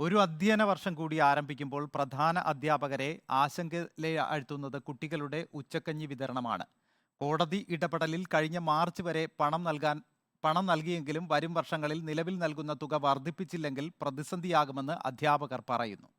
ഒരു അധ്യയന വർഷം കൂടി ആരംഭിക്കുമ്പോൾ പ്രധാന അധ്യാപകരെ ആശങ്കയിലാഴ്ത്തുന്നത് കുട്ടികളുടെ ഉച്ചക്കഞ്ഞി വിതരണമാണ്. കോടതി ഇടപെടലിൽ കഴിഞ്ഞ മാർച്ച് വരെ പണം നൽകിയെങ്കിലും വരും വർഷങ്ങളിൽ നിലവിൽ നൽകുന്ന തുക വർദ്ധിപ്പിച്ചില്ലെങ്കിൽ പ്രതിസന്ധിയാകുമെന്ന് അധ്യാപകർ പറയുന്നു.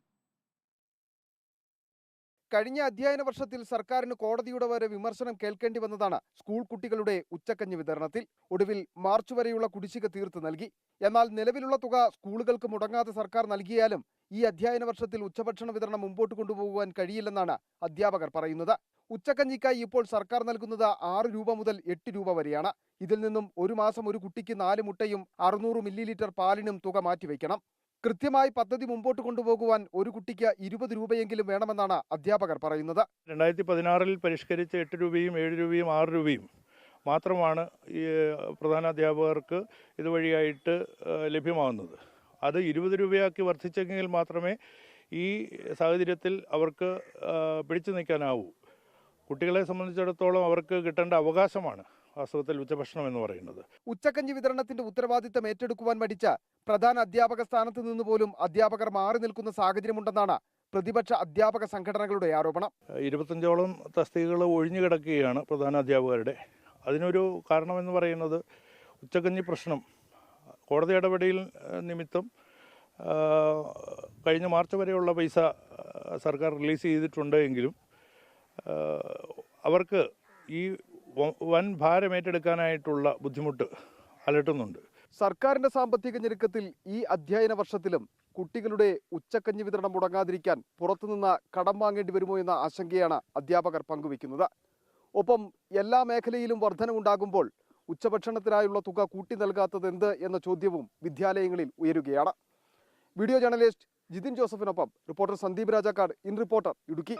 കഴിഞ്ഞ അധ്യയന വർഷത്തിൽ സർക്കാരിന് കോടതിയുടെ വരെ വിമർശനം കേൾക്കേണ്ടി വന്നതാണ് സ്കൂൾ കുട്ടികളുടെ ഉച്ചക്കഞ്ഞി വിതരണത്തിൽ. ഒടുവിൽ മാർച്ച് വരെയുള്ള കുടിശ്ശിക തീർത്ത് നൽകി. എന്നാൽ നിലവിലുള്ള തുക സ്കൂളുകൾക്ക് മുടങ്ങാതെ സർക്കാർ നൽകിയാലും ഈ അധ്യയന വർഷത്തിൽ ഉച്ചഭക്ഷണ വിതരണം മുമ്പോട്ട് കൊണ്ടുപോകുവാൻ കഴിയില്ലെന്നാണ് അധ്യാപകർ പറയുന്നത്. ഉച്ചക്കഞ്ഞിക്കായി ഇപ്പോൾ സർക്കാർ നൽകുന്നത് 6 രൂപ മുതൽ 8 രൂപ വരെയാണ്. ഇതിൽ നിന്നും ഒരു മാസം ഒരു കുട്ടിക്ക് 4 മുട്ടയും 600 മില്ലി ലിറ്റർ പാലിനും തുക മാറ്റിവെക്കണം. കൃത്യമായി പദ്ധതി മുമ്പോട്ട് കൊണ്ടുപോകുവാൻ ഒരു കുട്ടിക്ക് 20 രൂപയെങ്കിലും വേണമെന്നാണ് അധ്യാപകർ പറയുന്നത്. 2016 പരിഷ്കരിച്ച 8 രൂപയും 7 രൂപയും 6 രൂപയും മാത്രമാണ് ഈ പ്രധാന അധ്യാപകർക്ക് ഇതുവഴിയായിട്ട് ലഭ്യമാകുന്നത്. അത് 20 രൂപയാക്കി വർദ്ധിച്ചെങ്കിൽ മാത്രമേ ഈ സാഹചര്യത്തിൽ അവർക്ക് പിടിച്ചു നിൽക്കാനാവൂ. കുട്ടികളെ സംബന്ധിച്ചിടത്തോളം അവർക്ക് കിട്ടേണ്ട അവകാശമാണ് വാസ്തവത്തിൽ ഉച്ചഭക്ഷണം എന്ന് പറയുന്നത്. ഉച്ചക്കഞ്ഞി വിതരണത്തിന്റെ ഉത്തരവാദിത്തം ഏറ്റെടുക്കുവാൻ മടിച്ച പ്രധാന അധ്യാപക സ്ഥാനത്ത് നിന്ന് പോലും അധ്യാപകർ മാറി നിൽക്കുന്ന സാഹചര്യമുണ്ടെന്നാണ് പ്രതിപക്ഷ അധ്യാപക സംഘടനകളുടെ ആരോപണം. 25ഓളം തസ്തികകൾ ഒഴിഞ്ഞു കിടക്കുകയാണ് പ്രധാന അധ്യാപകരുടെ. അതിനൊരു കാരണമെന്ന് പറയുന്നത് ഉച്ചക്കഞ്ഞി പ്രശ്നം കോടതി ഇടപെടൽ നിമിത്തം കഴിഞ്ഞ മാർച്ച് വരെയുള്ള പൈസ സർക്കാർ റിലീസ് ചെയ്തിട്ടുണ്ട് എങ്കിലും അവർക്ക് ഈ വൻ ഭാരം ഏറ്റെടുക്കാനായിട്ടുള്ള ബുദ്ധിമുട്ട് അലട്ടുന്നുണ്ട്. സർക്കാരിന്റെ സാമ്പത്തിക ഞെരുക്കത്തിൽ ഈ അധ്യയന വർഷത്തിലും കുട്ടികളുടെ ഉച്ചക്കഞ്ഞി വിതരണം മുടങ്ങാതിരിക്കാൻ പുറത്തുനിന്ന് കടം വാങ്ങേണ്ടി വരുമോ എന്ന ആശങ്കയാണ് അധ്യാപകർ പങ്കുവയ്ക്കുന്നത്. ഒപ്പം എല്ലാ മേഖലയിലും വർധനവുണ്ടാകുമ്പോൾ ഉച്ചഭക്ഷണത്തിനായുള്ള തുക കൂട്ടി നൽകാത്തത് എന്ത് എന്ന ചോദ്യവും വിദ്യാലയങ്ങളിൽ ഉയരുകയാണ്. വീഡിയോ ജേർണലിസ്റ്റ് ജിതിൻ ജോസഫിനൊപ്പം reporter Sandeep Rajakkad, in reporter, Idukki.